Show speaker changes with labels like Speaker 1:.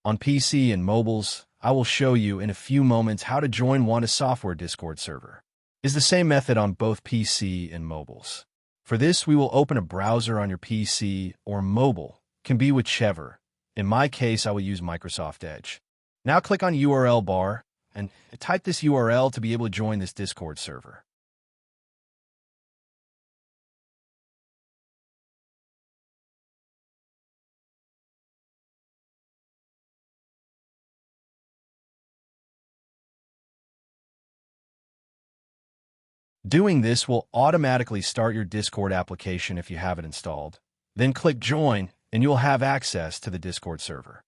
Speaker 1: On PC and mobiles, I will show you in a few moments how to join Wanda software Discord server. It's the same method on both PC and mobiles. For this, we will open a browser on your PC or mobile, can be whichever. In my case, I will use Microsoft Edge. Now click on URL bar and type this URL to be able to join this Discord server. Doing this will automatically start your Discord application if you have it installed. Then click Join, and you'll have access to the Discord server.